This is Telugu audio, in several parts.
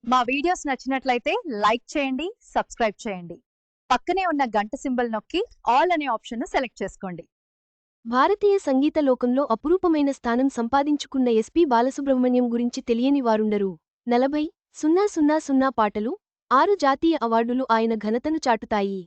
మా వీడియోస్ నచ్చినట్లయితే లైక్ చేయండి, సబ్స్క్రైబ్ చేయండి. పక్కనే ఉన్న గంట సింబల్ నొక్కి ఆల్ అనే ఆప్షన్ను సెలెక్ట్ చేసుకోండి. భారతీయ సంగీత లోకంలో అపురూపమైన స్థానం సంపాదించుకున్న ఎస్పి బాలసుబ్రహ్మణ్యం గురించి తెలియని వారుండరు. 40,000 పాటలు, 6 జాతీయ అవార్డులు ఆయన ఘనతను చాటుతాయి.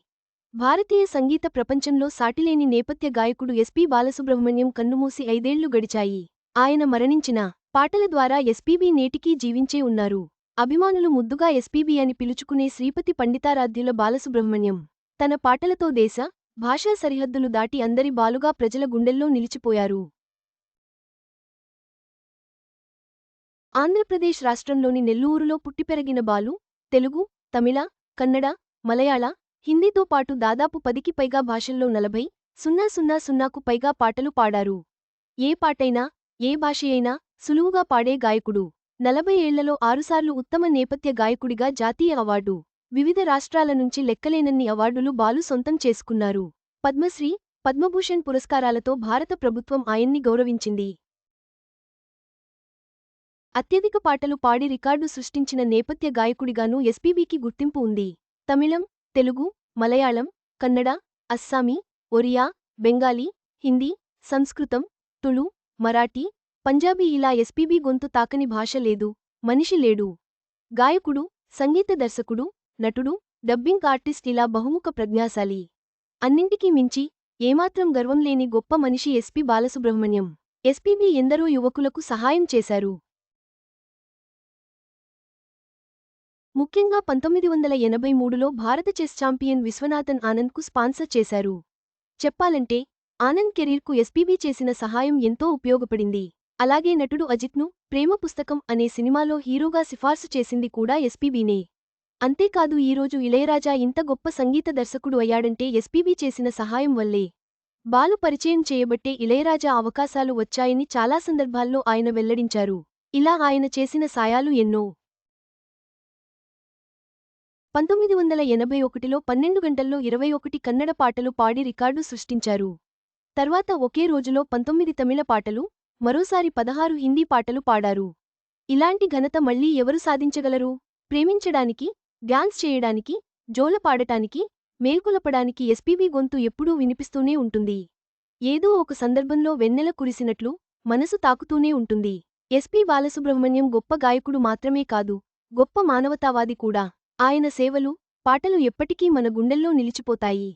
భారతీయ సంగీత ప్రపంచంలో సాటిలేని నేపథ్య గాయకుడు ఎస్పి బాలసుబ్రహ్మణ్యం కన్నుమూసి 5 ఏళ్లు గడిచాయి. ఆయన మరణించిన పాటల ద్వారా ఎస్పీబీ నేటికీ జీవించే ఉన్నారు. అభిమానులు ముద్దుగా ఎస్పీబీ అని పిలుచుకునే శ్రీపతి పండితారాధ్యుల బాలసుబ్రహ్మణ్యం తన పాటలతో దేశ, భాషా సరిహద్దులు దాటి అందరి బాలుగా ప్రజల గుండెల్లో నిలిచిపోయారు. ఆంధ్రప్రదేశ్ రాష్ట్రంలోని నెల్లూరులో పుట్టిపెరిగిన బాలు తెలుగు, తమిళ, కన్నడ, మలయాళ, హిందీతో పాటు దాదాపు 10కి పైగా భాషల్లో 40,000కు పైగా పాటలు పాడారు. ఏ పాటైనా, ఏ భాషయైనా సులువుగా పాడే గాయకుడు. 40 ఏళ్లలో 6 సార్లు ఉత్తమ నేపథ్య గాయకుడిగా జాతీయ అవార్డు, వివిధ రాష్ట్రాల నుంచి లెక్కలేనన్ని అవార్డులు బాలు సొంతం చేసుకున్నారు. పద్మశ్రీ, పద్మభూషణ్ పురస్కారాలతో భారత ప్రభుత్వం ఆయన్ని గౌరవించింది. అత్యధిక పాటలు పాడి రికార్డు సృష్టించిన నేపథ్య గాయకుడిగానూ ఎస్పీబీకి గుర్తింపు ఉంది. తమిళం, తెలుగు, మలయాళం, కన్నడ, అస్సామీ, ఒరియా, బెంగాలీ, హిందీ, సంస్కృతం, తుళు, మరాఠీ, పంజాబీ ఇలా ఎస్పీబీ గొంతు తాకని భాష లేదు, మనిషి లేడు. గాయకుడు, సంగీత దర్శకుడు, నటుడు, డబ్బింగ్ ఆర్టిస్ట్ ఇలా బహుముఖ ప్రజ్ఞాశాలి. అన్నింటికీ మించి ఏమాత్రం గర్వం లేని గొప్ప మనిషి ఎస్పి బాలసుబ్రహ్మణ్యం. ఎస్పీబీ ఎందరో యువకులకు సహాయం చేశారు. ముఖ్యంగా 1983లో భారత చెస్ ఛాంపియన్ విశ్వనాథన్ ఆనంద్కు స్పాన్సర్ చేశారు. చెప్పాలంటే ఆనంద్ కెరీర్కు ఎస్పీబీ చేసిన సహాయం ఎంతో ఉపయోగపడింది. అలాగే నటుడు అజిత్ను ప్రేమ పుస్తకం అనే సినిమాలో హీరోగా సిఫార్సు చేసింది కూడా ఎస్పీబీనే. అంతేకాదు ఈరోజు ఇళయరాజా ఇంత గొప్ప సంగీత దర్శకుడు అయ్యాడంటే ఎస్పీబీ చేసిన సహాయం వల్లే. బాలు పరిచయం చేయబట్టే ఇళయరాజా అవకాశాలు వచ్చాయని చాలా సందర్భాల్లో ఆయన వెల్లడించారు. ఇలా ఆయన చేసిన సాయాలు ఎన్నో. 1981లో 12 గంటల్లో 21 కన్నడ పాటలు పాడి రికార్డు సృష్టించారు. తర్వాత ఒకే రోజులో 19 తమిళ పాటలు, మరోసారి 16 హిందీ పాటలు పాడారు. ఇలాంటి ఘనత మళ్లీ ఎవరు సాధించగలరు? ప్రేమించడానికి, డ్యాన్స్ చేయడానికి, జోల పాడటానికి, మేల్కొలపడానికి ఎస్పీబీ గొంతు ఎప్పుడూ వినిపిస్తూనే ఉంటుంది. ఏదో ఒక సందర్భంలో వెన్నెల కురిసినట్లు మనసు తాకుతూనే ఉంటుంది. ఎస్పి బాలసుబ్రహ్మణ్యం గొప్ప గాయకుడు మాత్రమే కాదు, గొప్ప మానవతావాది కూడా. ఆయన సేవలు, పాటలు ఎప్పటికీ మన గుండెల్లో నిలిచిపోతాయి.